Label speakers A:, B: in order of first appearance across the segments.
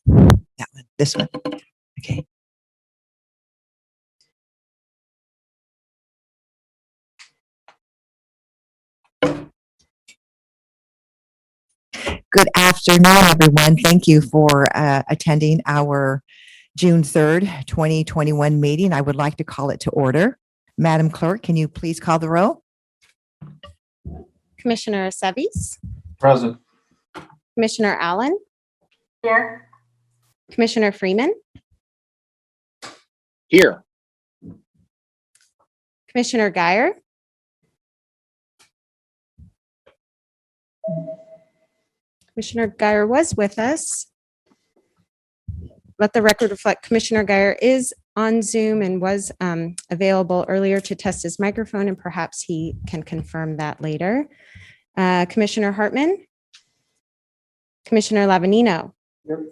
A: That one, this one. Okay. Good afternoon, everyone. Thank you for attending our June 3rd, 2021 meeting. I would like to call it to order. Madam Clerk, can you please call the roll?
B: Commissioner Seves,
C: Present.
B: Commissioner Allen,
D: Here.
B: Commissioner Freeman,
C: Here.
B: Commissioner Geyer, Commissioner Geyer was with us. Let the record reflect Commissioner Geyer is on Zoom and was available earlier to test his microphone, and perhaps he can confirm that later. Commissioner Hartman, Commissioner Lavanino,
C: Here.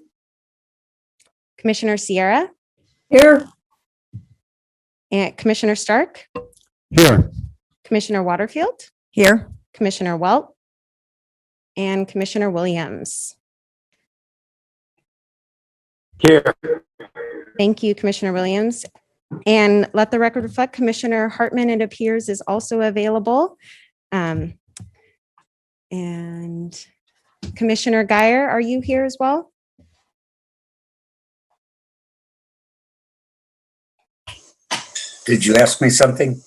B: Commissioner Sierra,
D: Here.
B: and Commissioner Stark,
C: Here.
B: Commissioner Waterfield,
A: Here.
B: Commissioner Welt, and Commissioner Williams.
C: Here.
B: Thank you, Commissioner Williams. And let the record reflect Commissioner Hartman, it appears, is also available. And Commissioner Geyer, are you here as well?
E: Did you ask me something?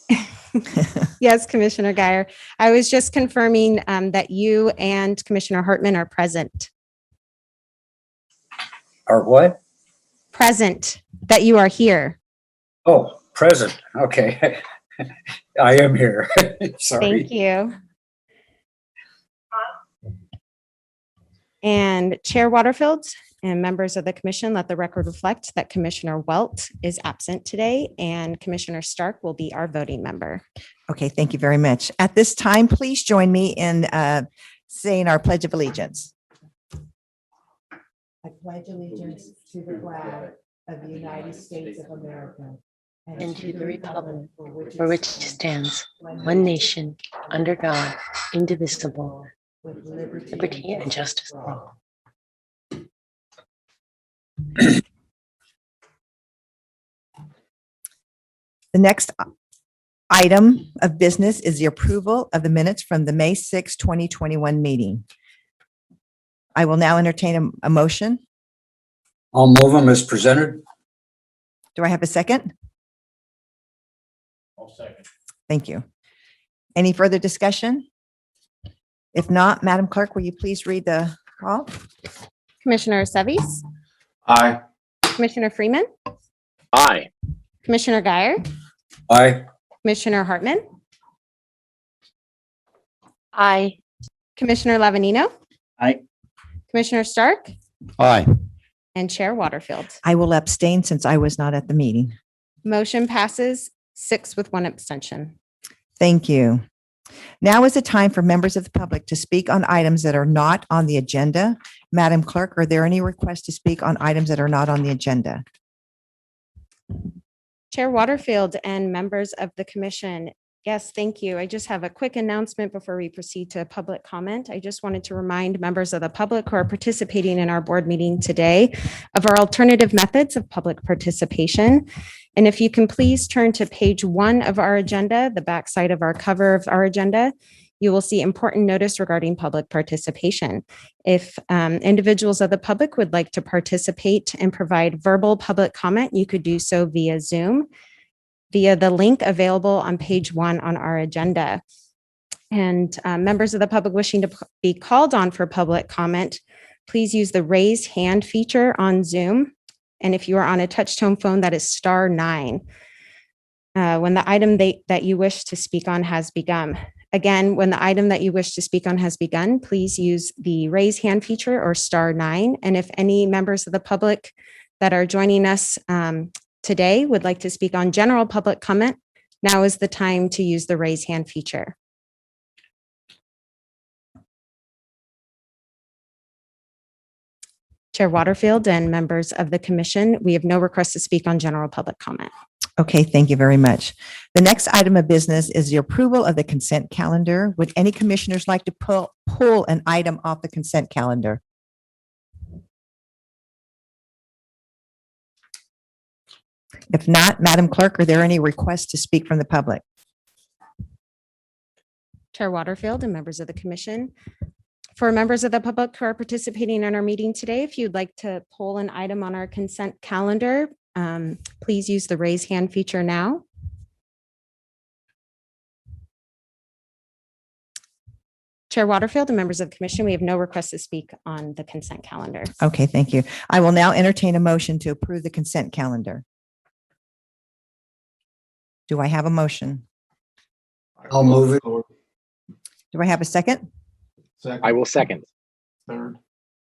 B: Yes, Commissioner Geyer. I was just confirming that you and Commissioner Hartman are present.
E: Or what?
B: Present, that you are here.
E: Oh, present. Okay. I am here. Sorry.
B: Thank you. And Chair Waterfield and members of the commission, let the record reflect that Commissioner Welt is absent today and Commissioner Stark will be our voting member.
A: Okay, thank you very much. At this time, please join me in saying our Pledge of Allegiance. I pledge allegiance to the flag of the United States of America
D: And to the republic for which it stands, one nation, under God, indivisible,
A: with
D: liberty and justice for all.
A: The next item of business is the approval of the minutes from the May 6, 2021 meeting. I will now entertain a motion.
E: I'll move them as presented.
A: Do I have a second?
C: I'll second.
A: Thank you. Any further discussion? If not, Madam Clerk, will you please read the call?
B: Commissioner Seves,
C: Aye.
B: Commissioner Freeman,
C: Aye.
B: Commissioner Geyer,
E: Aye.
B: Commissioner Hartman,
D: Aye.
B: Commissioner Lavanino,
E: Aye.
B: Commissioner Stark,
C: Aye.
B: and Chair Waterfield.
A: I will abstain since I was not at the meeting.
B: Motion passes 6 with 1 abstention.
A: Thank you. Now is the time for members of the public to speak on items that are not on the agenda. Madam Clerk, are there any requests to speak on items that are not on the agenda?
B: Chair Waterfield and members of the commission. Yes, thank you. I just have a quick announcement before we proceed to public comment. I just wanted to remind members of the public who are participating in our board meeting today of our alternative methods of public participation. And if you can please turn to page 1 of our agenda, the backside of our cover of our agenda, you will see important notice regarding public participation. If individuals of the public would like to participate and provide verbal public comment, you could do so via Zoom, via the link available on page 1 on our agenda. And members of the public wishing to be called on for public comment, please use the raise hand feature on Zoom. And if you are on a touch tone phone, that is *9. When the item that you wish to speak on has begun. Again, when the item that you wish to speak on has begun, please use the raise hand feature or *9. And if any members of the public that are joining us today would like to speak on general public comment, now is the time to use the raise hand feature. Chair Waterfield and members of the commission, we have no request to speak on general public comment.
A: Okay, thank you very much. The next item of business is the approval of the consent calendar. Would any commissioners like to pull an item off the consent calendar? If not, Madam Clerk, are there any requests to speak from the public?
B: Chair Waterfield and members of the commission. For members of the public who are participating in our meeting today, if you'd like to pull an item on our consent calendar, please use the raise hand feature now. Chair Waterfield and members of the commission, we have no requests to speak on the consent calendar.
A: Okay, thank you. I will now entertain a motion to approve the consent calendar. Do I have a motion?
E: I'll move it.
A: Do I have a second?
C: I will second.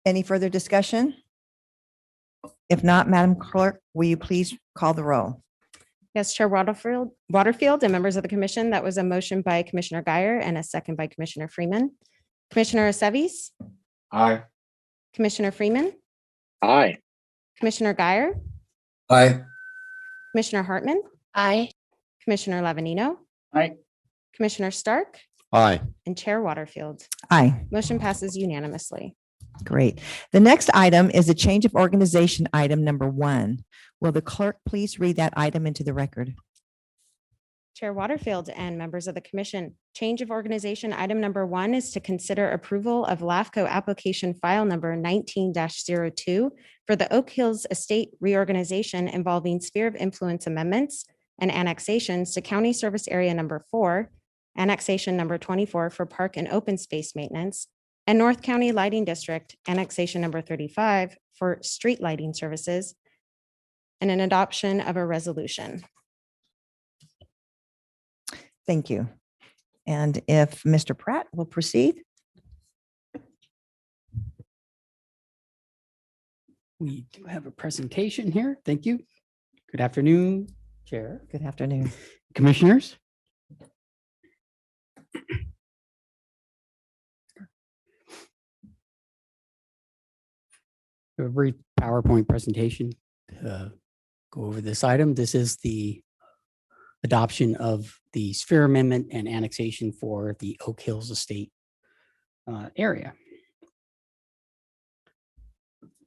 A: Any further discussion? If not, Madam Clerk, will you please call the roll?
B: Yes, Chair Waterfield and members of the commission, that was a motion by Commissioner Guyer and a second by Commissioner Freeman. Commissioner Aceves,
C: Aye.
B: Commissioner Freeman,
C: Aye.
B: Commissioner Guyer,
E: Aye.
B: Commissioner Hartman,
D: Aye.
B: Commissioner Lavanino,
C: Aye.
B: Commissioner Stark,
C: Aye.
B: and Chair Waterfield.
A: Aye.
B: Motion passes unanimously.
A: Great. The next item is a change of organization item number 1. Will the clerk please read that item into the record?
B: Chair Waterfield and members of the commission, change of organization item number 1 is to consider approval of LAFCO application file number 19-02 for the Oak Hills Estate reorganization involving sphere of influence amendments and annexations to County Service Area number 4, annexation number 24 for park and open space maintenance, and North County Lighting District, annexation number 35 for street lighting services, and an adoption of a resolution.
A: Thank you. And if Mr. Pratt will proceed.
F: We do have a presentation here. Thank you. Good afternoon, Chair,
A: Good afternoon.
F: Commissioners. A brief PowerPoint presentation to go over this item. This is the adoption of the sphere amendment and annexation for the Oak Hills Estate area.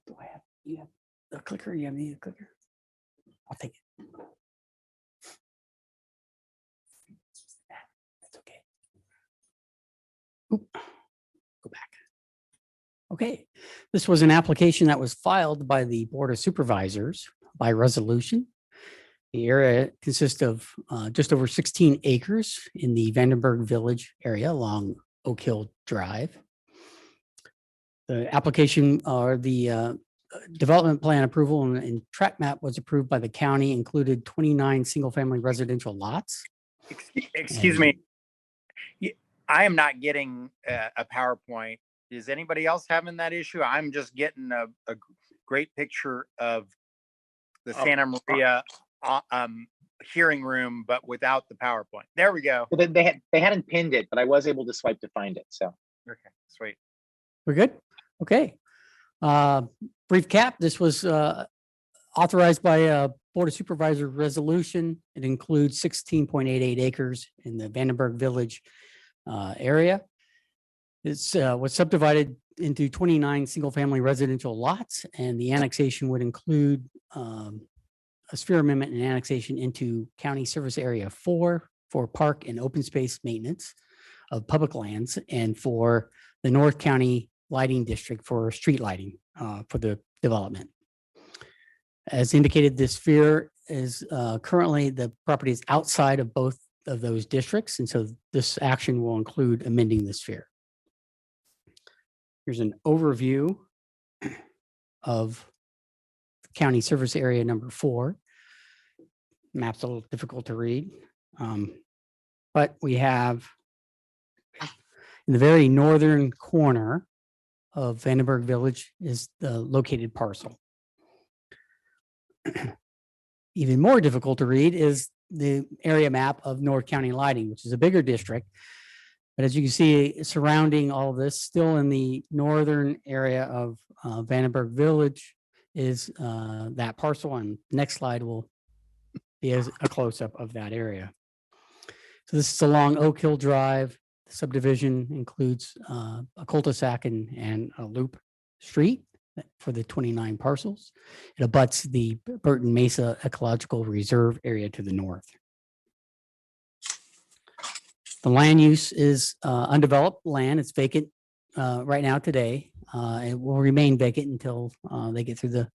F: Do I have, you have the clicker? You have the clicker? I'll take it. That's okay. Oop. Go back. Okay, this was an application that was filed by the Board of Supervisors by resolution. The area consists of just over 16 acres in the Vandenberg Village area along Oak Hill Drive. The application or the development plan approval and track map was approved by the county, included 29 single-family residential lots.
G: Excuse me. I am not getting a PowerPoint. Is anybody else having that issue? I'm just getting a great picture of the Santa Maria hearing room, but without the PowerPoint. There we go.
C: Well, they hadn't pinned it, but I was able to swipe to find it. So
G: Okay, sweet.
F: We're good? Okay. Brief cap, this was authorized by a Board of Supervisor resolution. It includes 16.88 acres in the Vandenberg Village area. It's was subdivided into 29 single-family residential lots, and the annexation would include a sphere amendment and annexation into County Service Area 4 for park and open space maintenance of public lands, and for the North County Lighting District for street lighting for the development. As indicated, this sphere is currently, the property is outside of both of those districts, and so this action will include amending the sphere. Here's an overview of County Service Area number 4. Map's a little difficult to read, but we have in the very northern corner of Vandenberg Village is the located parcel. Even more difficult to read is the area map of North County Lighting, which is a bigger district. But as you can see, surrounding all of this, still in the northern area of Vandenberg Village is that parcel. And next slide will be a close-up of that area. So this is along Oak Hill Drive. The subdivision includes a cul-de-sac and a loop street for the 29 parcels. It abuts the Burton Mesa Ecological Reserve area to the north. The land use is undeveloped land. It's vacant right now today. It will remain vacant until they get through the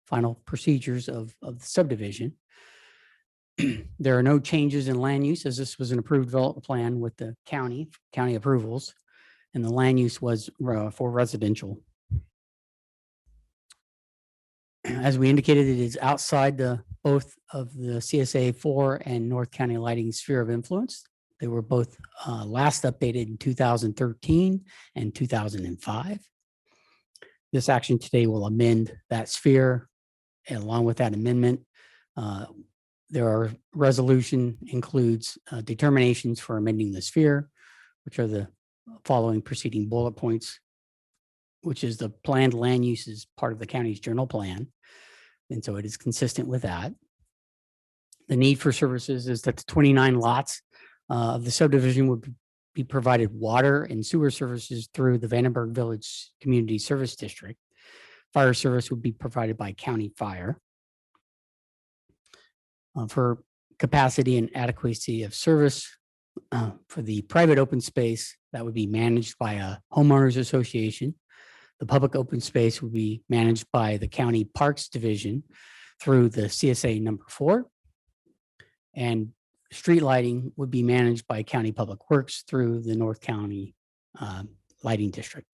F: final procedures of the subdivision. There are no changes in land use, as this was an approved development plan with the county approvals, and the land use was for residential. As we indicated, it is outside both of the CSA 4 and North County Lighting sphere of influence. They were both last updated in 2013 and 2005. This action today will amend that sphere. And along with that amendment, resolution includes determinations for amending the sphere, which are the following preceding bullet points, which is the planned land use is part of the county's general plan. And so it is consistent with that. The need for services is that the 29 lots of the subdivision would be provided water and sewer services through the Vandenberg Village Community Service District. Fire service would be provided by County Fire. For capacity and adequacy of service, for the private open space, that would be managed by a homeowners association. The public open space would be managed by the County Parks Division through the CSA number 4. And street lighting would be managed by County Public Works through the North County Lighting District.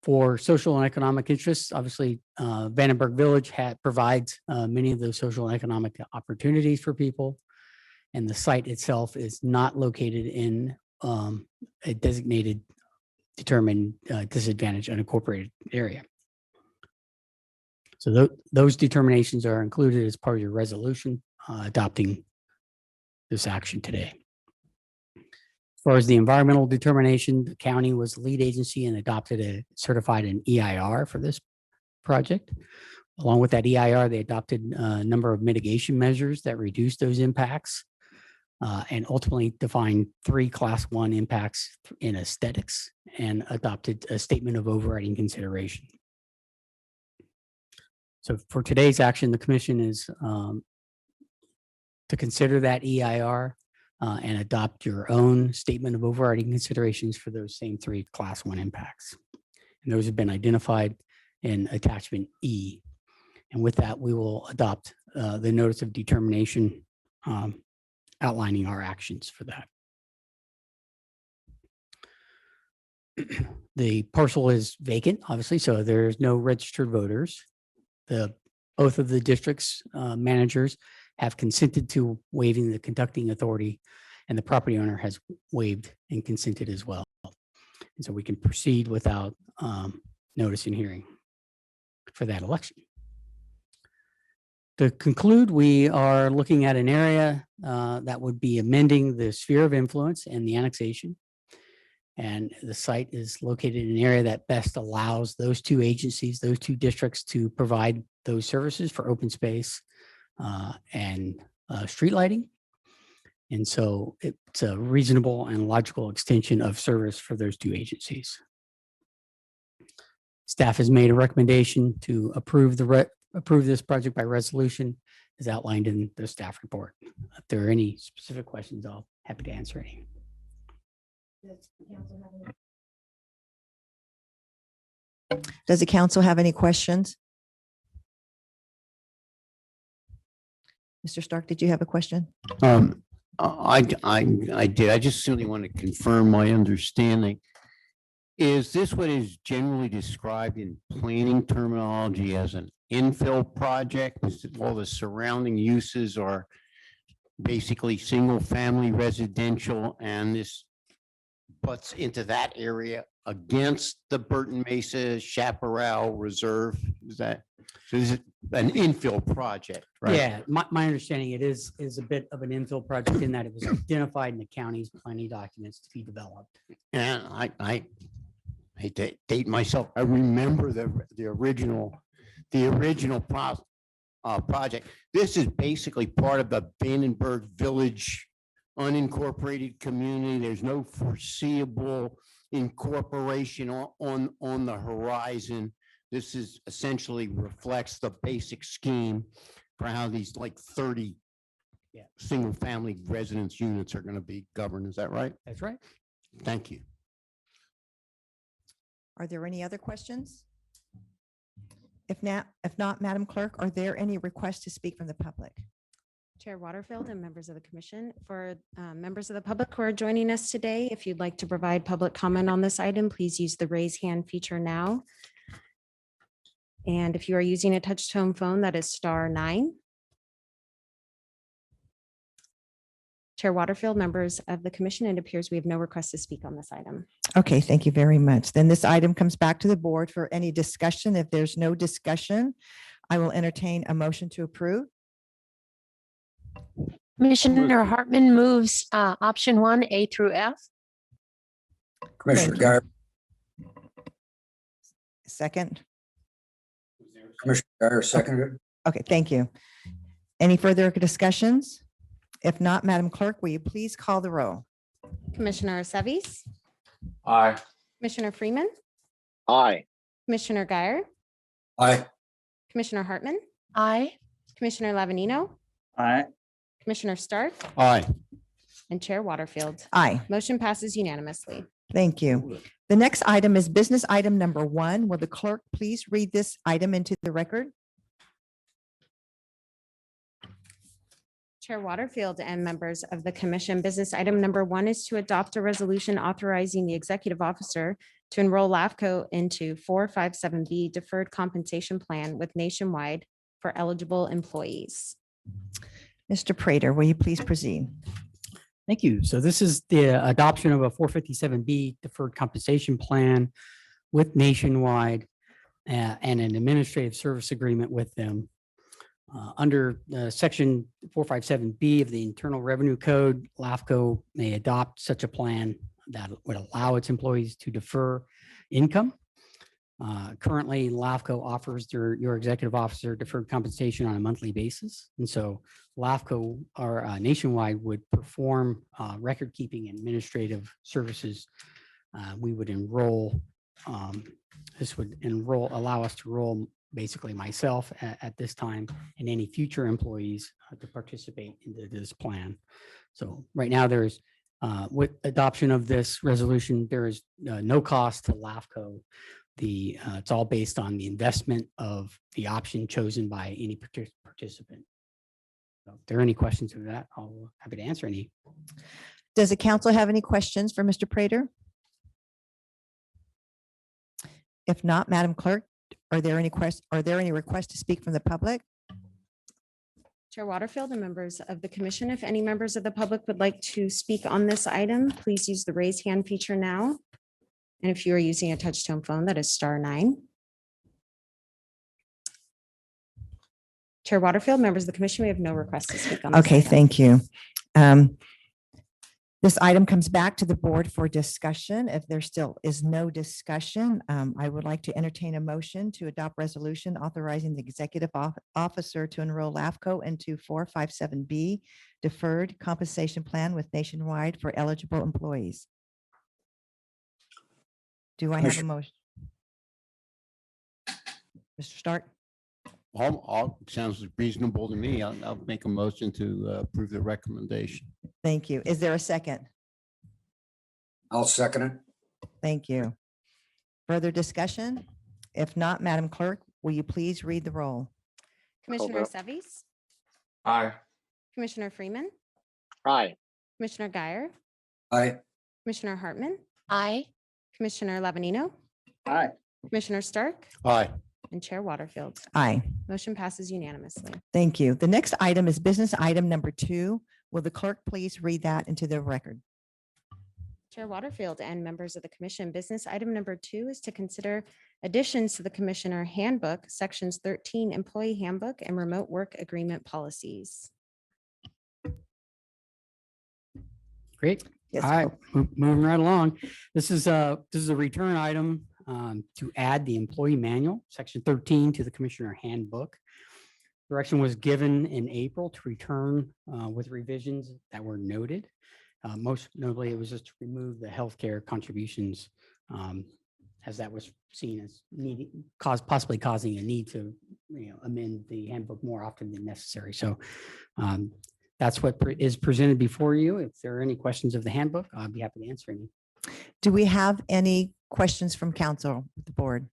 F: For social and economic interests, obviously, Vandenberg Village provides many of those social and economic opportunities for people. And the site itself is not located in a designated, determined disadvantaged unincorporated area. So those determinations are included as part of your resolution adopting this action today. As far as the environmental determination, the county was the lead agency and certified an EIR for this project. Along with that EIR, they adopted a number of mitigation measures that reduced those impacts and ultimately defined 3 Class 1 impacts in aesthetics and adopted a statement of overriding consideration. So for today's action, the commission is to consider that EIR and adopt your own statement of overriding considerations for those same 3 Class 1 impacts. And those have been identified in attachment E. And with that, we will adopt the notice of determination outlining our actions for that. The parcel is vacant, obviously, so there's no registered voters. Both of the district's managers have consented to waiving the conducting authority, and the property owner has waived and consented as well. And so we can proceed without notice and hearing for that election. To conclude, we are looking at an area that would be amending the sphere of influence and the annexation. And the site is located in an area that best allows those 2 agencies, those 2 districts to provide those services for open space and street lighting. And so it's a reasonable and logical extension of service for those 2 agencies. Staff has made a recommendation to approve this project by resolution as outlined in the staff report. If there are any specific questions, I'll be happy to answer any.
A: Does the council have any questions? Mr. Stark, did you have a question?
E: I did. I just simply want to confirm my understanding. Is this what is generally described in planning terminology as an infill project? All the surrounding uses are basically single-family residential, and this butts into that area against the Burton Mesa Chaparral Reserve? Is that, so this is an infill project, right?
F: Yeah, my understanding, it is a bit of an infill project in that it was identified in the county's planning documents to be developed.
E: And I hate to date myself. I remember the original project. This is basically part of the Vandenberg Village unincorporated community. There's no foreseeable incorporation on the horizon. This is essentially reflects the basic scheme for how these like 30 single-family residence units are going to be governed. Is that right?
F: That's right.
E: Thank you.
A: Are there any other questions? If not, Madam Clerk, are there any requests to speak from the public?
B: Chair Waterfield and members of the commission, for members of the public who are joining us today, if you'd like to provide public comment on this item, please use the raise hand feature now. And if you are using a touch tone phone, that is *9. Chair Waterfield, members of the commission, it appears we have no requests to speak on this item.
A: Okay, thank you very much. Then this item comes back to the board for any discussion. If there's no discussion, I will entertain a motion to approve.
D: Commissioner Hartman moves option 1, A through F.
H: Commissioner
A: Thank
H: Guyer,
A: Second.
H: Commissioner Guyer seconded.
A: Okay, thank you. Any further discussions? If not, Madam Clerk, will you please call the roll?
B: Commissioner Seves,
H: Aye.
B: Commissioner Freeman,
C: Aye.
B: Commissioner Guyer,
H: Aye.
B: Commissioner Hartman,
D: Aye.
B: Commissioner Lavanino,
H: Aye.
B: Commissioner Stark,
E: Aye.
B: and Chair Waterfield.
A: Aye,
B: Motion passes unanimously.
A: thank you. The next item is business item number 1. Will the clerk please read this item into the record?
B: Chair Waterfield and members of the commission, business item number 1 is to adopt a resolution authorizing the executive officer to enroll LAFCO into 457B deferred compensation plan with Nationwide for eligible employees.
A: Mr. Prater, will you please proceed?
F: Thank you. So this is the adoption of a 457B deferred compensation plan with Nationwide and an administrative service agreement with them. Under section 457B of the Internal Revenue Code, LAFCO may adopt such a plan that would allow its employees to defer income. Currently, LAFCO offers your executive officer deferred compensation on a monthly basis. And so LAFCO or Nationwide would perform record keeping and administrative services. We would enroll, this would allow us to enroll basically myself at this time and any future employees to participate into this plan. So right now there's with adoption of this resolution, there is no cost to LAFCO. It's all based on the investment of the option chosen by any participant. So if there are any questions of that, I'll happy to answer any.
A: Does the council have any questions for Mr. Prater? If not, Madam Clerk, are there any requests to speak from the public?
B: Chair Waterfield and members of the commission, if any members of the public would like to speak on this item, please use the raise hand feature now. And if you are using a touch tone phone, that is *9. Chair Waterfield, members of the commission, we have no requests to speak on this.
A: Okay,
B: item.
A: thank you. This item comes back to the board for discussion. If there still is no discussion, I would like to entertain a motion to adopt resolution authorizing the executive officer to enroll LAFCO into 457B deferred compensation plan with Nationwide for eligible employees. Do I have a motion? Mr. Stark?
E: All sounds reasonable to me. I'll make a motion to approve the recommendation.
A: Thank you. Is there a second?
H: I'll second it.
A: Thank you. Further discussion? If not, Madam Clerk, will you please read the roll?
B: Commissioner Seves,
H: Aye.
B: Commissioner Freeman,
C: Aye.
B: Commissioner Guyer,
H: Aye.
B: Commissioner Hartman,
D: Aye.
B: Commissioner Lavanino,
H: Aye.
B: Commissioner Stark,
E: Aye.
B: and Chair Waterfield.
A: Aye.
B: Motion passes unanimously.
A: Thank you. The next item is business item number 2. Will the clerk please read that into the record?
B: Chair Waterfield and members of the commission, business item number 2 is to consider additions to the Commissioner Handbook, sections 13 Employee Handbook and Remote Work Agreement Policies.
F: Great.
A: Yes,
F: All right, moving right along. This is a return item to add the employee manual, section 13, to the Commissioner Handbook. Direction was given in April to return with revisions that were noted. Most notably, it was just to remove the healthcare contributions, as that was seen as needing, possibly causing a need to, amend the handbook more often than necessary. So that's what is presented before you. If there are any questions of the handbook, I'd be happy to answer any.
A: Do we have any questions from council, the board?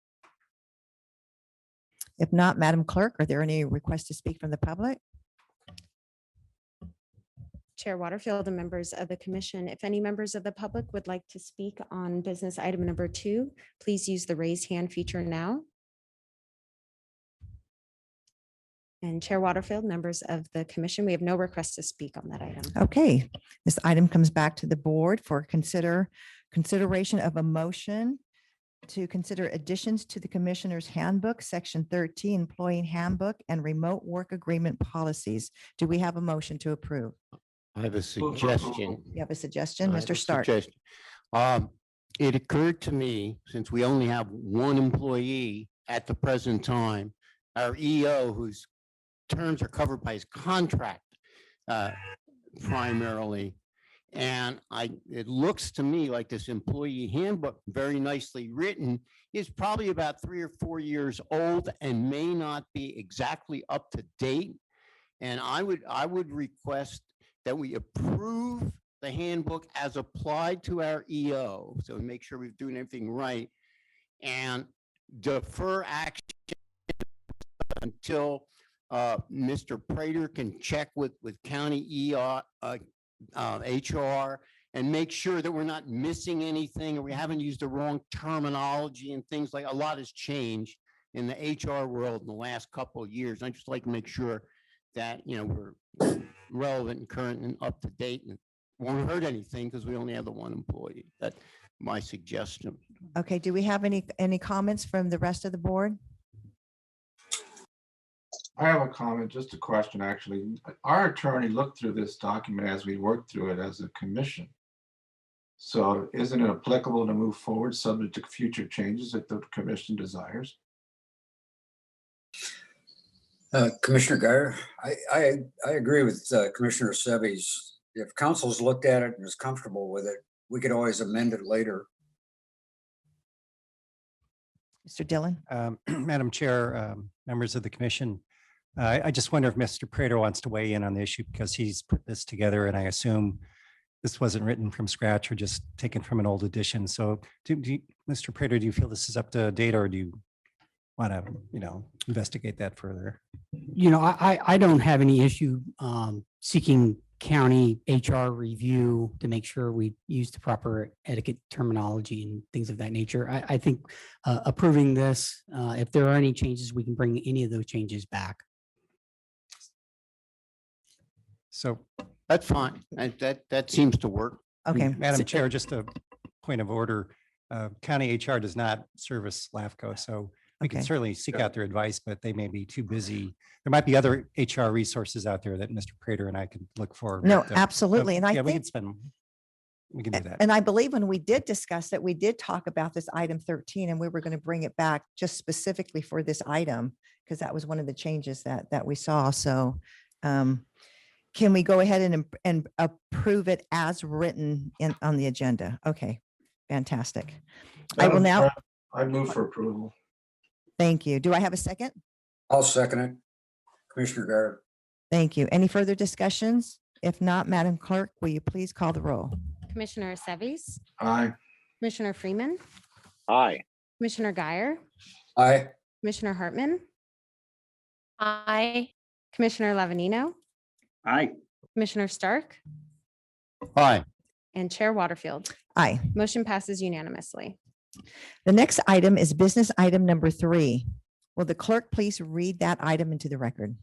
A: If not, Madam Clerk, are there any requests to speak from the public?
B: Chair Waterfield and members of the commission, if any members of the public would like to speak on business item number 2, please use the raise hand feature now. And Chair Waterfield, members of the commission, we have no requests to speak on that item.
A: Okay, this item comes back to the board for consideration of a motion to consider additions to the Commissioner's Handbook, Section 13, Employee Handbook, and Remote Work Agreement Policies. Do we have a motion to approve?
E: I have a suggestion.
A: You have a suggestion,
E: I have a
A: Mr. Stark?
E: suggestion. It occurred to me, since we only have one employee at the present time, our EO, whose terms are covered by his contract primarily. And it looks to me like this employee handbook, very nicely written, is probably about 3 or 4 years old and may not be exactly up to date. And I would request that we approve the handbook as applied to our EO. So make sure we're doing everything right and defer action until Mr. Prater can check with county HR and make sure that we're not missing anything or we haven't used the wrong terminology and things like. A lot has changed in the HR world in the last couple of years. I just like to make sure that, we're relevant and current and up to date and won't hurt anything because we only have the one employee. That's my suggestion.
A: Okay, do we have any comments from the rest of the board?
I: I have a comment, just a question, actually. Our attorney looked through this document as we worked through it as a commission. So isn't it applicable to move forward subject to future changes that the commission desires?
H: Commissioner Guyer, I agree with Commissioner Seves. If council's looked at it and is comfortable with it, we could always amend it later.
A: Mr. Dillon?
J: Madam Chair, members of the commission, I just wonder if Mr. Prater wants to weigh in on the issue because he's put this together and I assume this wasn't written from scratch or just taken from an old edition. So Mr. Prater, do you feel this is up to date or do you want to, investigate that further?
F: I don't have any issue seeking county HR review to make sure we use the proper etiquette terminology and things of that nature. I think approving this, if there are any changes, we can bring any of those changes back.
J: So
E: That's fine. That seems to work.
A: Okay.
J: Madam Chair, just a point of order, county HR does not service LAFCO, so we can
A: Okay.
J: certainly seek out their advice, but they may be too busy. There might be other HR resources out there that Mr. Prater and I could look for.
A: No,
J: but,
A: absolutely. And I
J: yeah, we
A: think,
J: can do that.
A: and I believe when we did discuss it, we did talk about this item 13 and we were going to bring it back just specifically for this item because that was one of the changes that we saw. So can we go ahead and approve it as written on the agenda? Okay, fantastic. I will now,
I: I move for approval.
A: thank you. Do I have a second?
H: I'll second it. Commissioner Guyer.
A: Thank you. Any further discussions? If not, Madam Clerk, will you please call the roll?
B: Commissioner Seves,
I: Aye.
B: Commissioner Freeman,
C: Aye.
B: Commissioner Guyer,
H: Aye.
B: Commissioner Hartman,
D: Aye.
B: Commissioner Lavanino,
H: Aye.
B: Commissioner Stark,
E: Aye.
B: and Chair Waterfield.
A: Aye.
B: Motion passes unanimously.
A: The next item is business item number 3. Will the clerk please read that item into the record?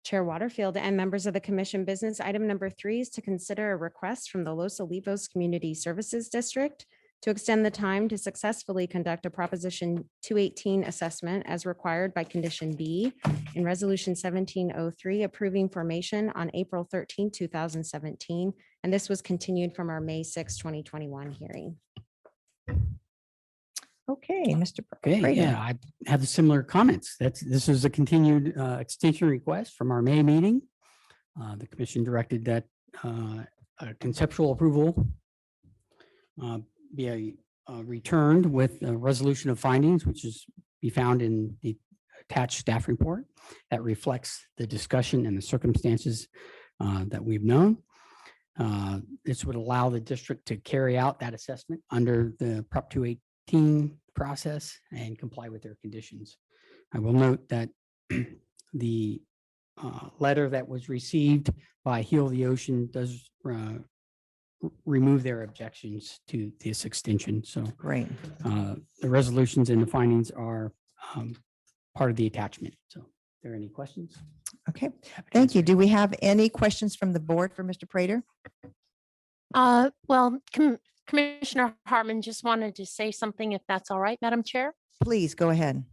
B: Chair Waterfield and members of the commission, business item number 3 is to consider a request from the Los Olivos Community Services District to extend the time to successfully conduct a Proposition 218 assessment as required by Condition B in Resolution 1703, approving formation on April 13, 2017. And this was continued from our May 6, 2021 hearing.
A: Okay, Mr.
F: Okay,
A: Prater.
F: yeah, I have similar comments. This is a continued extension request from our May meeting. The commission directed that a conceptual approval be returned with a resolution of findings, which is be found in the attached staff report that reflects the discussion and the circumstances that we've known. This would allow the district to carry out that assessment under the Prop 218 process and comply with their conditions. I will note that the letter that was received by Heal the Ocean does remove their objections to this extension. So
A: Great.
F: the resolutions and the findings are part of the attachment. So are there any questions?
A: Okay, thank you. Do we have any questions from the board for Mr. Prater?
K: Well, Commissioner Hartman just wanted to say something, if that's all right, Madam Chair.
A: Please go ahead.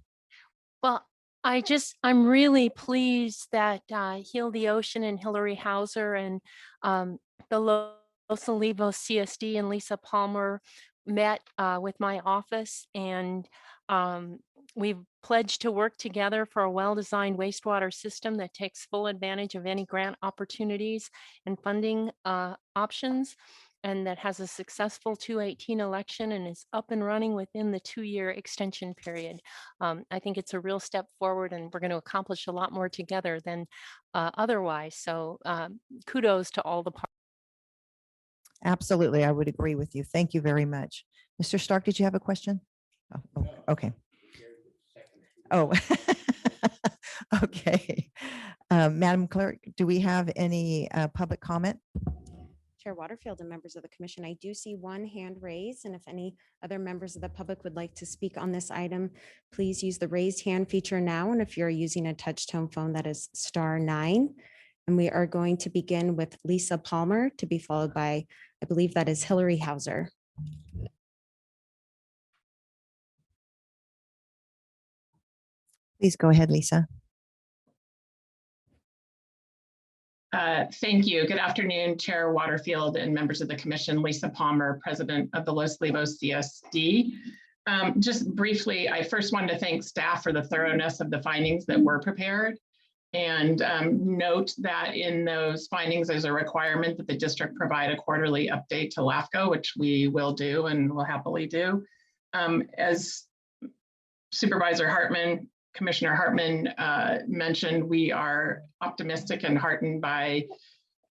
K: Well, I'm really pleased that Heal the Ocean and Hillary Hauser and the Los Olivos CSD and Lisa Palmer met with my office, and we've pledged to work together for a well-designed wastewater system that takes full advantage of any grant opportunities and funding options, and that has a successful 218 election and is up and running within the 2-year extension period. I think it's a real step forward, and we're going to accomplish a lot more together than otherwise. So kudos to all the parties.
A: Absolutely, I would agree with you. Thank you very much. Mr. Stark, did you have a question? Oh, okay. Oh, okay. Madam Clerk, do we have any public comment?
B: Chair Waterfield and members of the commission, I do see one hand raised, and if any other members of the public would like to speak on this item, please use the raised hand feature now. And if you're using a touch tone phone, that is *9. And we are going to begin with Lisa Palmer, to be followed by, I believe that is Hillary Hauser.
A: Please go ahead, Lisa.
L: Thank you. Good afternoon, Chair Waterfield and members of the commission. Lisa Palmer, president of the Los Olivos CSD. Just briefly, I first wanted to thank staff for the thoroughness of the findings that were prepared, and note that in those findings, there's a requirement that the district provide a quarterly update to LAFCO, which we will do and will happily do. As Supervisor Hartman, Commissioner Hartman mentioned, we are optimistic and heartened by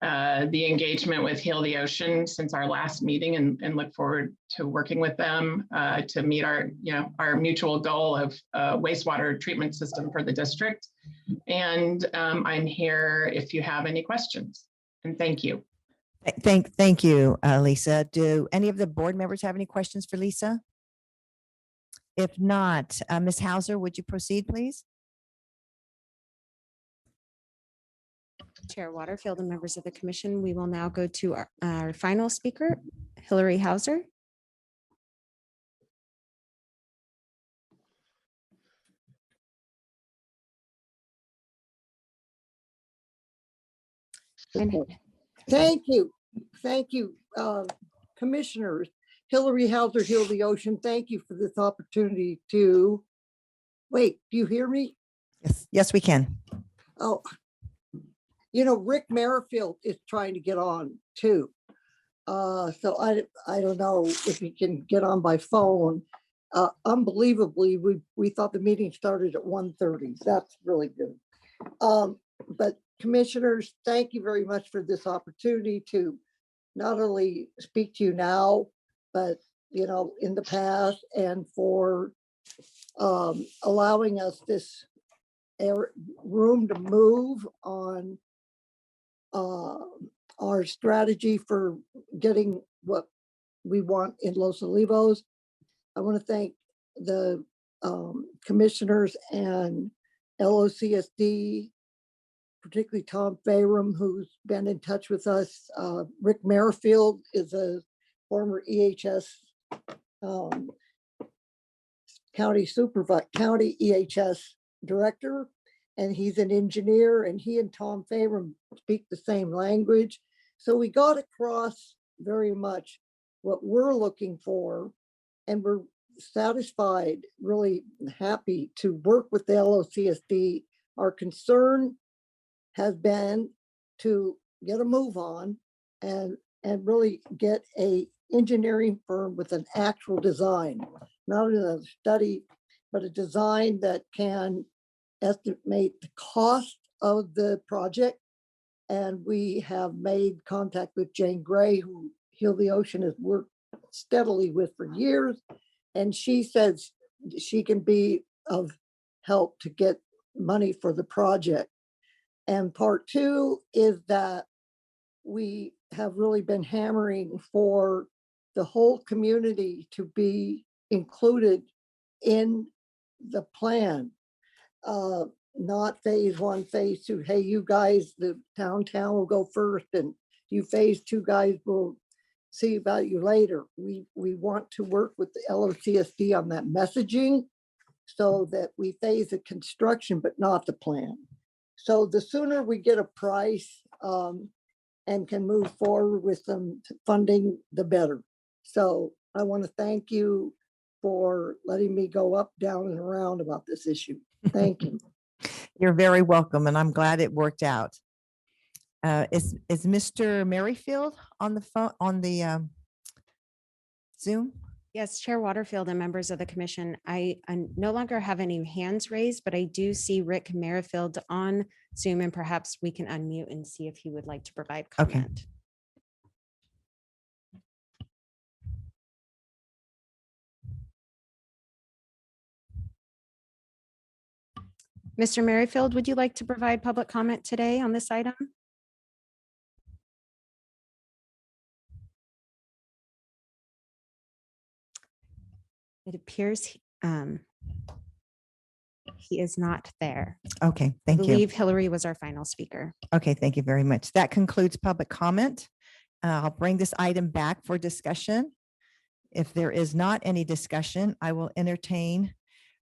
L: the engagement with Heal the Ocean since our last meeting, and look forward to working with them to meet our mutual goal of wastewater treatment system for the district. And I'm here if you have any questions, and thank you.
A: Thank you, Lisa. Do any of the board members have any questions for Lisa? If not, Ms. Hauser, would you proceed, please?
B: Chair Waterfield and members of the commission, we will now go to our final speaker, Hillary Hauser.
M: Thank you. Thank you, commissioners. Hillary Hauser, Heal the Ocean. Thank you for this opportunity to, wait, do you hear me?
A: Yes, yes, we can.
M: Oh, you know, Rick Merrifield is trying to get on too. So I don't know if he can get on by phone. Unbelievably, we thought the meeting started at 1:30. That's really good. But commissioners, thank you very much for this opportunity to not only speak to you now, but in the past, and for allowing us this room to move on our strategy for getting what we want in Los Olivos. I want to thank the commissioners and LOCSD, particularly Tom Fayram, who's been in touch with us. Rick Merrifield is a former EHS county EHS director, and he's an engineer, and he and Tom Fayram speak the same language. So we got across very much what we're looking for, and we're satisfied, really happy to work with the LOCSD. Our concern has been to get a move on, and and really get a engineering firm with an actual design, not a study, but a design that can estimate the cost of the project. And we have made contact with Jane Gray, who Heal the Ocean has worked steadily with for years. And she says she can be of help to get money for the project. And part two is that we have really been hammering for the whole community to be included in the plan. Not phase one, phase two. Hey, you guys, the town will go first, and you phase two guys will see about you later. We want to work with the LOCSD on that messaging so that we phase the construction, but not the plan. So the sooner we get a price and can move forward with some funding, the better. So I want to thank you for letting me go up, down, and around about this issue. Thank you.
A: You're very welcome, and I'm glad it worked out. Is Mr. Merrifield on the phone, on the Zoom?
B: Yes, Chair Waterfield and members of the commission, I no longer have any hands raised, but I do see Rick Merrifield on Zoom, and perhaps we can unmute and see if he would like to provide
A: Okay.
B: comment. Mr. Merrifield, would you like to provide public comment today on this item? It appears he is not there.
A: Okay,
B: I
A: thank you.
B: believe Hillary was our final speaker.
A: Okay, thank you very much. That concludes public comment. I'll bring this item back for discussion. If there is not any discussion, I will entertain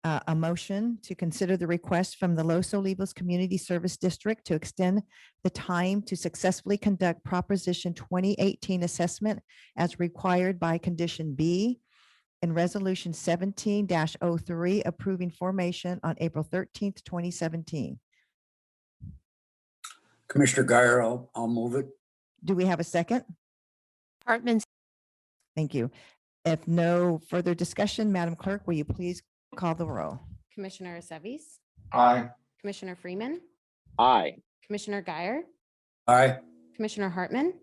A: a motion to consider the request from the Los Olivos Community Service District to extend the time to successfully conduct Proposition 2018 assessment as required by Condition B in Resolution 17-03 approving formation on April 13th, 2017.
H: Commissioner Guyer, I'll move it.
A: Do we have a second?
K: Hartman,
A: Thank you. If no further discussion, Madam Clerk, will you please call the roll?
B: Commissioner Aceves,
I: Aye.
B: Commissioner Freeman,
C: Aye.
B: Commissioner Guyer,
H: Aye.
B: Commissioner Hartman,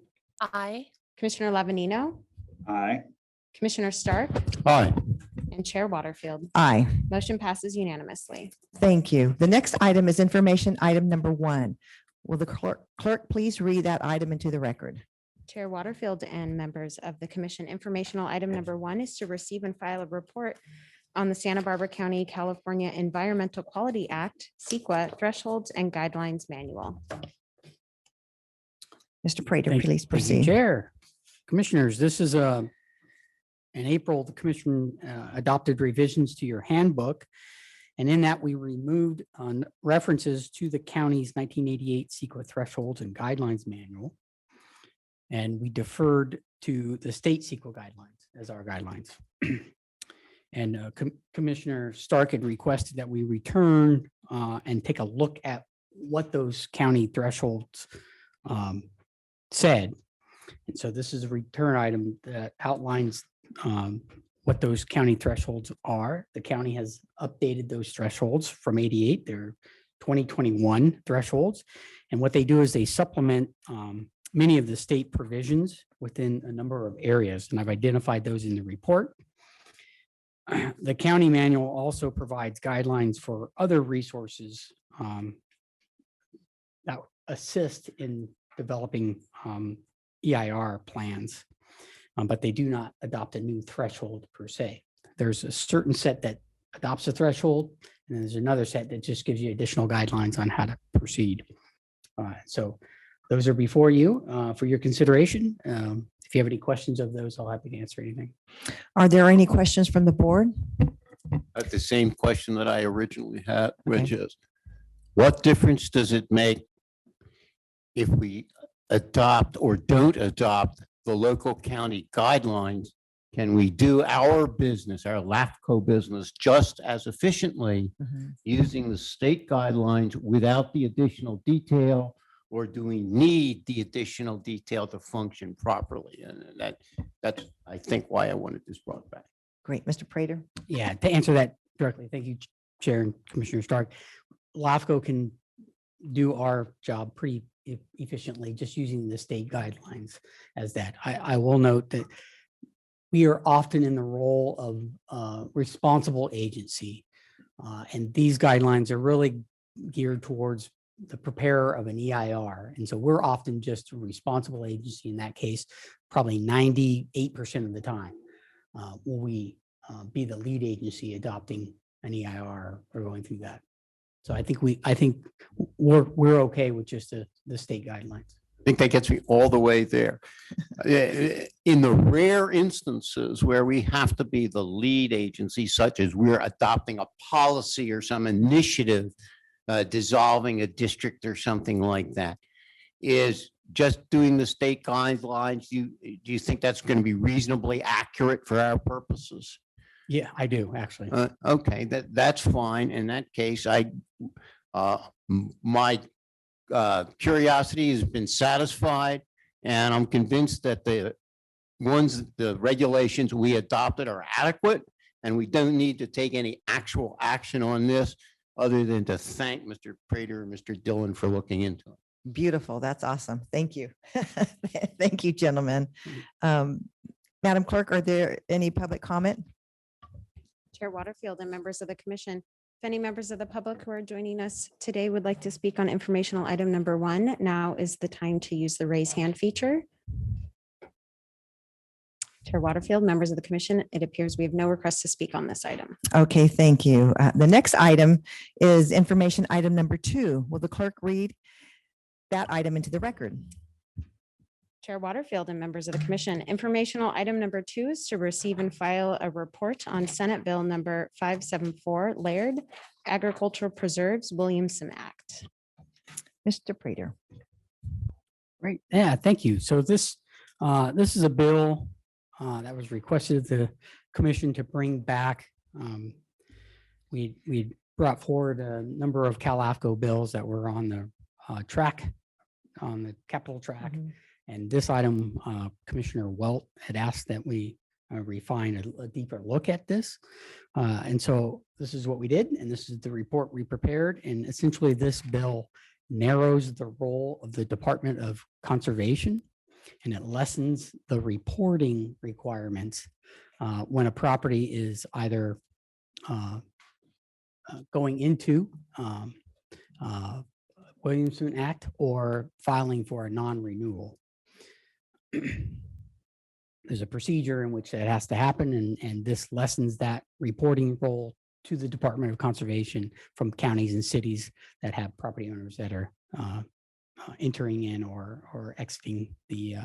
K: aye.
B: Commissioner Lavanino,
I: Aye.
B: Commissioner Stark,
E: Aye.
B: and Chair Waterfield.
A: Aye.
B: Motion passes unanimously.
A: Thank you. The next item is information item number 1. Will the clerk please read that item into the record?
B: Chair Waterfield and members of the commission, informational item number 1 is to receive and file a report on the Santa Barbara County, California Environmental Quality Act, CEQA Thresholds and Guidelines Manual.
A: Mr. Prater,
F: Thank you.
A: please
F: Thank you,
A: proceed.
F: Chair. Commissioners, this is in April, the commission adopted revisions to your handbook. And in that, we removed references to the county's 1988 CEQA Thresholds and Guidelines Manual. And we deferred to the state CEQA guidelines as our guidelines. And Commissioner Stark had requested that we return and take a look at what those county thresholds said. And so this is a return item that outlines what those county thresholds are. The county has updated those thresholds from 88. They're 2021 thresholds. And what they do is they supplement many of the state provisions within a number of areas. And I've identified those in the report. The county manual also provides guidelines for other resources that assist in developing EIR plans, but they do not adopt a new threshold per se. There's a certain set that adopts a threshold, and there's another set that just gives you additional guidelines on how to proceed. So those are before you for your consideration. If you have any questions of those, I'll happy to answer anything.
A: Are there any questions from the board?
E: That's the same question that I originally had, which is, what difference does it make if we adopt or don't adopt the local county guidelines? Can we do our business, our LAFCO business, just as efficiently using the state guidelines without the additional detail or do we need the additional detail to function properly? And that's, I think, why I wanted this brought back.
A: Great. Mr. Prater?
F: Yeah, to answer that directly, thank you, Chair and Commissioner Stark. LAFCO can do our job pretty efficiently just using the state guidelines as that. I will note that we are often in the role of responsible agency. And these guidelines are really geared towards the preparer of an EIR. And so we're often just a responsible agency in that case, probably 98% of the time. Will we be the lead agency adopting an EIR or going through that? So I think we're okay with just the state guidelines.
E: I think that gets me all the way there. In the rare instances where we have to be the lead agency, such as we're adopting a policy or some initiative, dissolving a district or something like that, is just doing the state guidelines. Do you think that's going to be reasonably accurate for our purposes?
F: Yeah, I do actually.
E: Okay, that's fine. In that case, my curiosity has been satisfied, and I'm convinced that the regulations we adopted are adequate, and we don't need to take any actual action on this other than to thank Mr. Prater and Mr. Dillon for looking into it.
A: Beautiful. That's awesome. Thank you. Thank you, gentlemen. Madam Clerk, are there any public comment?
B: Chair Waterfield and members of the commission. If any members of the public who are joining us today would like to speak on informational item number 1, now is the time to use the raise hand feature. Chair Waterfield, members of the commission, it appears we have no requests to speak on this item.
A: Okay, thank you. The next item is information item number 2. Will the clerk read that item into the record?
B: Chair Waterfield and members of the commission, informational item number 2 is to receive and file a report on Senate Bill number 574, Laird, Agricultural Preserves Williamson Act.
A: Mr. Prater.
F: Great. Yeah, thank you. So this is a bill that was requested of the commission to bring back. We brought forward a number of LAFCO bills that were on the track, on the capital track. And this item, Commissioner Welt had asked that we refine a deeper look at this. And so this is what we did, and this is the report we prepared. And essentially this bill narrows the role of the Department of Conservation, and it lessens the reporting requirements when a property is either going into Williamson Act or filing for a non-renewal. There's a procedure in which that has to happen, and this lessens that reporting role to the Department of Conservation from counties and cities that have property owners that are entering in or exiting the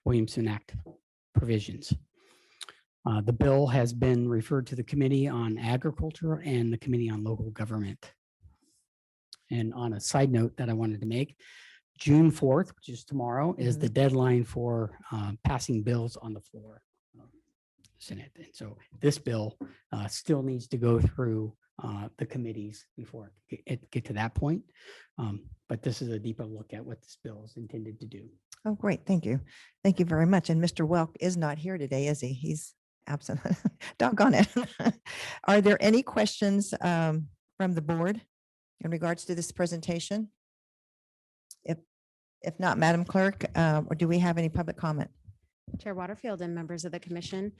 F: Williamson Act provisions. The bill has been referred to the Committee on Agriculture and the Committee on Local Government. And on a side note that I wanted to make, June 4th, which is tomorrow, is the deadline for passing bills on the floor of the Senate. And so this bill still needs to go through the committees before it get to that point. But this is a deeper look at what this bill is intended to do.
A: Oh, great. Thank you. Thank you very much. And Mr. Welk is not here today, is he? He's absent. Doggone it. Are there any questions from the board in regards to this presentation? If not, Madam Clerk, or do we have any public comment?
B: Chair Waterfield and members of the commission,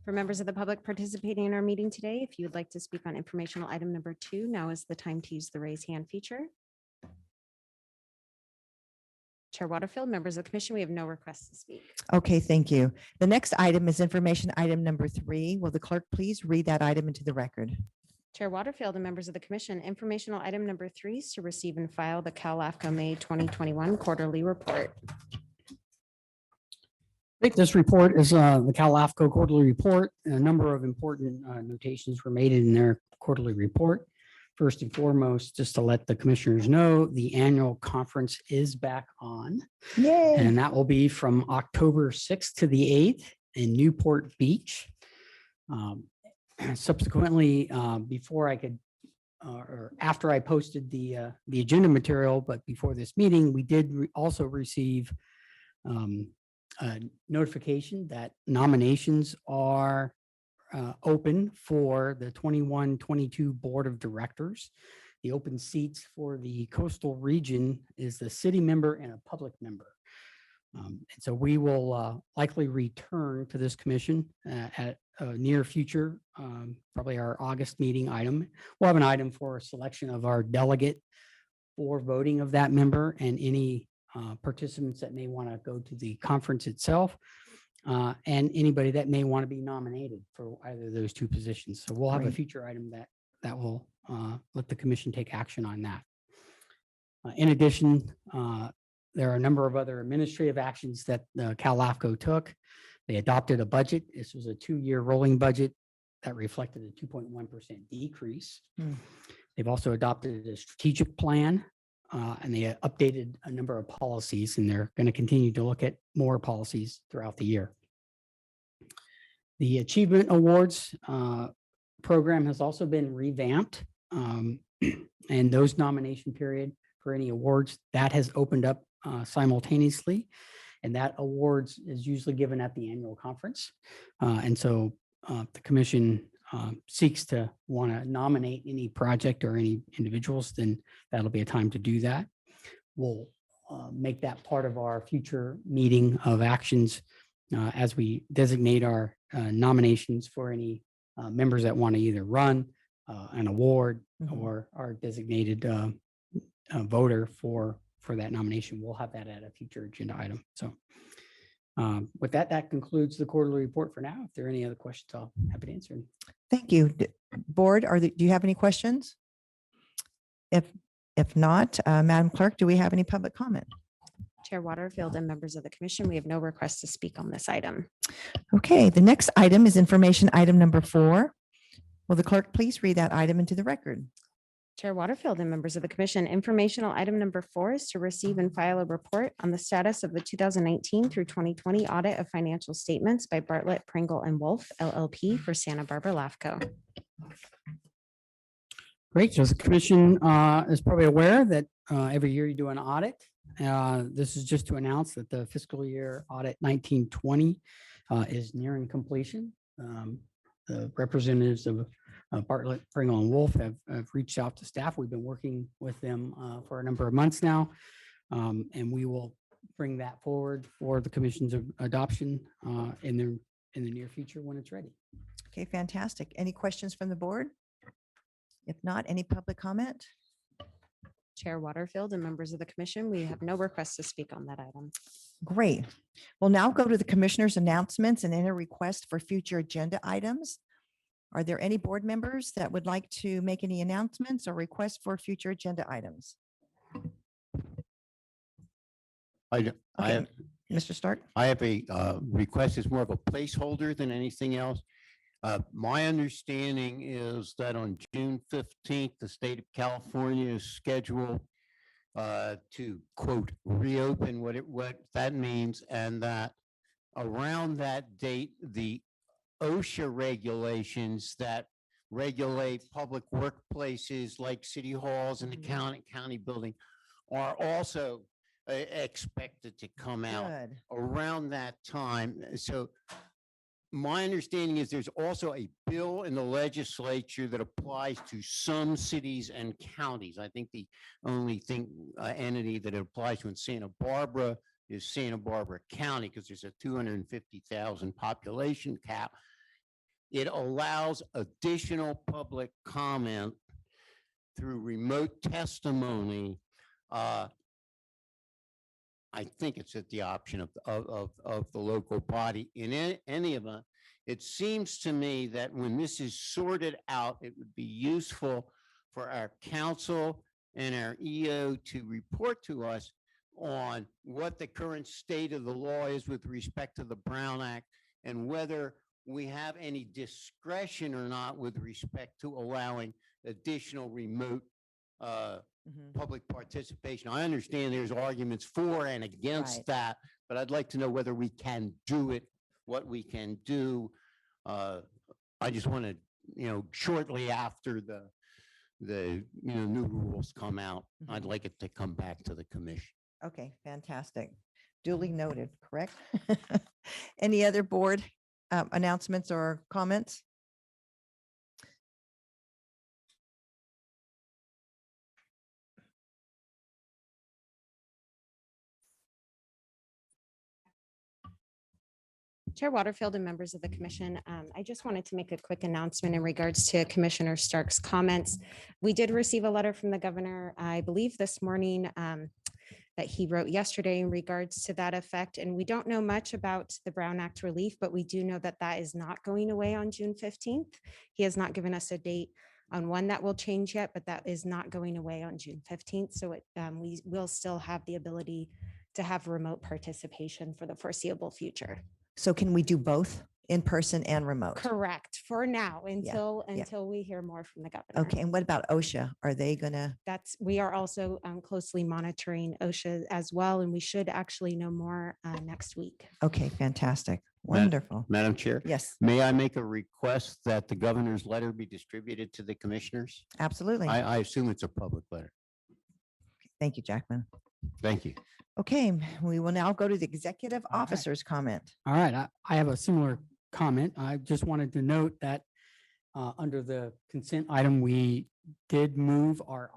B: for members of the public participating in our meeting today, if you would like to speak on informational item number 2, now is the time to use the raise hand feature. Chair Waterfield, members of the commission, we have no requests to speak.
A: Okay, thank you. The next item is information item number 3. Will the clerk please read that item into the record?
B: Chair Waterfield and members of the commission, informational item number 3 is to receive and file the LAFCO May 2021 quarterly report.
F: I think this report is the LAFCO quarterly report. A number of important notations were made in their quarterly report. First and foremost, just to let the commissioners know, the annual conference is back on.
A: Yay.
F: And that will be from October 6th to the 8th in Newport Beach. Subsequently, before I could or after I posted the agenda material, but before this meeting, we did also receive a notification that nominations are open for the 21-22 Board of Directors. The open seats for the coastal region is the city member and a public member. And so we will likely return to this commission at a near future, probably our August meeting item. We'll have an item for selection of our delegate for voting of that member and any participants that may want to go to the conference itself, and anybody that may want to be nominated for either of those two positions. So we'll have a
A: Great.
F: future item that will let the commission take action on that. In addition, there are a number of other administrative actions that Cal LAFCO took. They adopted a budget. This was a 2-year rolling budget that reflected a 2.1% decrease. They've also adopted a strategic plan, and they updated a number of policies, and they're going to continue to look at more policies throughout the year. The Achievement Awards program has also been revamped, and those nomination period for any awards that has opened up simultaneously, and that awards is usually given at the annual conference. And so the commission seeks to want to nominate any project or any individuals, then that'll be a time to do that. We'll make that part of our future meeting of actions as we designate our nominations for any members that want to either run an award or are designated voter for that nomination. We'll have that at a future agenda item. So with that, that concludes the quarterly report for now. If there are any other questions, I'll be happy to answer them.
A: Thank you. Board, do you have any questions? If not, Madam Clerk, do we have any public comment?
B: Chair Waterfield and members of the commission, we have no request to speak on this item.
A: Okay, the next item is information item number 4. Will the clerk please read that item into the record?
B: Chair Waterfield and members of the commission, informational item number 4 is to receive and file a report on the status of the 2019 through 2020 audit of financial statements by Bartlett, Pringle and Wolf LLP for Santa Barbara LAFCO.
F: Great. So the commission is probably aware that every year you do an audit. This is just to announce that the fiscal year audit 1920 is nearing completion. The representatives of Bartlett, Pringle and Wolf have reached out to staff. We've been working with them for a number of months now, and we will bring that forward for the commission's adoption in the near future when it's ready.
A: Okay, fantastic. Any questions from the board? If not, any public comment?
B: Chair Waterfield and members of the commission, we have no request to speak on that item.
A: Great. We'll now go to the commissioner's announcements and enter request for future agenda items. Are there any board members that would like to make any announcements or requests for future agenda items?
E: Okay.
A: Mr. Stark?
E: I have a request. It's more of a placeholder than anything else. My understanding is that on June 15th, the state of California is scheduled to quote reopen what that means, and that around that date, the OSHA regulations that regulate public workplaces like city halls and the county building are also expected to come out
A: Good.
E: around that time. So my understanding is there's also a bill in the legislature that applies to some cities and counties. I think the only entity that it applies to in Santa Barbara is Santa Barbara County, because there's a 250,000 population cap. It allows additional public comment through remote testimony. I think it's at the option of the local body. In any event, it seems to me that when this is sorted out, it would be useful for our council and our EO to report to us on what the current state of the law is with respect to the Brown Act and whether we have any discretion or not with respect to allowing additional remote public participation. I understand there's arguments for and against that, but I'd like to know whether we can do it, what we can do. I just want to, shortly after the, new rules come out, I'd
A: Mhm.
E: like it to come back to the commission.
A: Okay, fantastic. Duly noted, correct? Any other board announcements or comments?
B: Chair Waterfield and members of the commission, I just wanted to make a quick announcement in regards to Commissioner Stark's comments. We did receive a letter from the governor, I believe this morning, that he wrote yesterday in regards to that effect. And we don't know much about the Brown Act relief, but we do know that that is not going away on June 15th. He has not given us a date on when that will change yet, but that is not going away on June 15th. So we will still have the ability to have remote participation for the foreseeable future.
A: So can we do both in person and remote?
B: Correct, for now, until
A: yeah.
B: we hear more from the governor.
A: Okay, and what about OSHA? Are they gonna?
B: We are also closely monitoring OSHA as well, and we should actually know more next week.
A: Okay, fantastic.
E: Ma-
A: Wonderful.
E: Madam Chair,
A: Yes,
E: may I make a request that the governor's letter be distributed to the commissioners?
A: absolutely.
E: I assume it's a public letter.
A: Thank you, Jackman.
E: Thank you.
A: Okay, we will now go to the executive
F: All right.
A: officer's comment.
F: All right, I have a similar comment. I just wanted to note that under the consent item, we did move our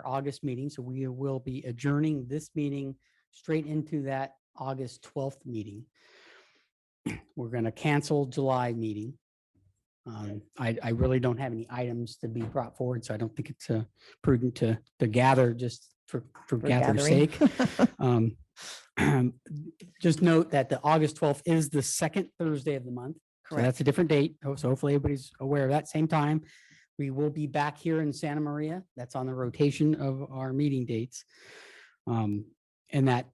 F: August meeting, so we will be adjourning this meeting straight into that August 12th meeting. We're going to cancel July meeting. I really don't have any items to be brought forward, so I don't think it's prudent to gather just for gather's
A: gathering.
F: sake. Just note that the August 12th is the second Thursday of the month. So that's
A: Correct.
F: a different date. So hopefully everybody's aware of that. Same time, we will be back here in Santa Maria. That's on the rotation of our meeting dates. And that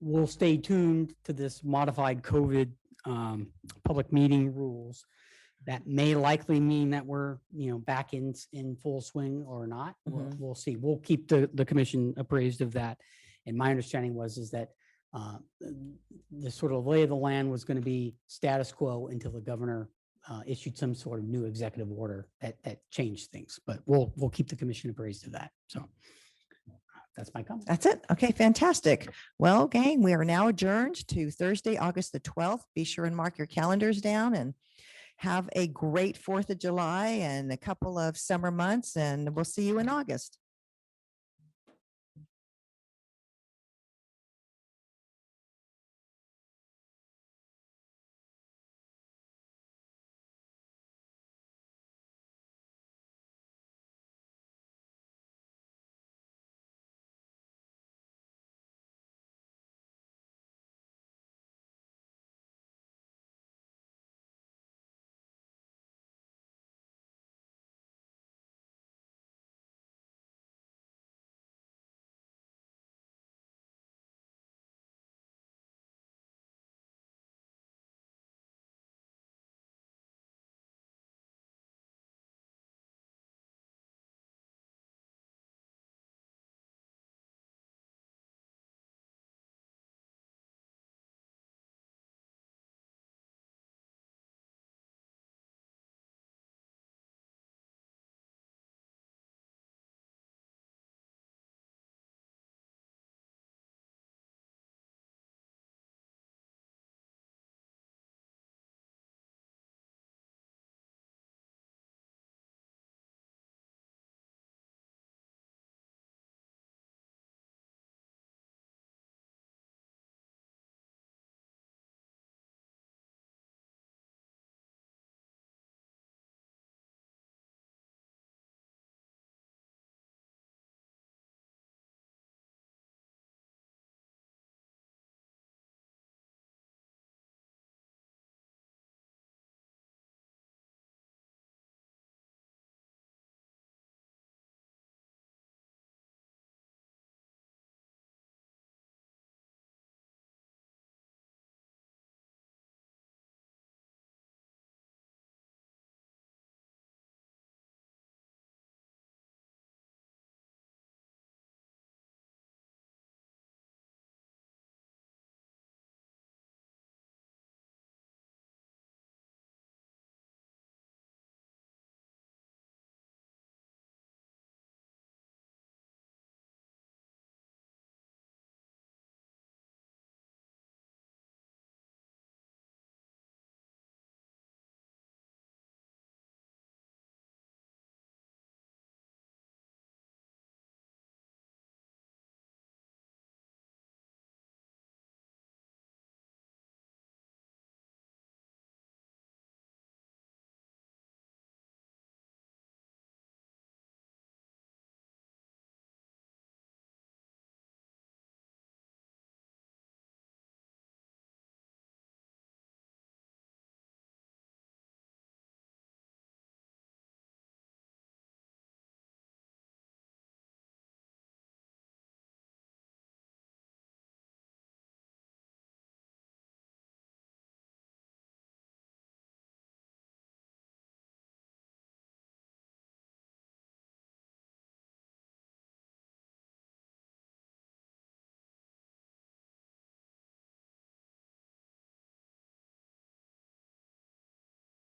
F: we'll stay tuned to this modified COVID public meeting rules. That may likely mean that we're, back in full swing or not. We'll see. We'll keep the commission appraised of that. And my understanding is that the sort of lay of the land was going to be status quo until the governor issued some sort of new executive order that changed things. But we'll keep the commission appraised of that. So that's my comment.
A: That's it. Okay, fantastic. Well, gang, we are now adjourned to Thursday, August the 12th. Be sure and mark your calendars down and have a great 4th of July and a couple of summer months, and we'll see you in August.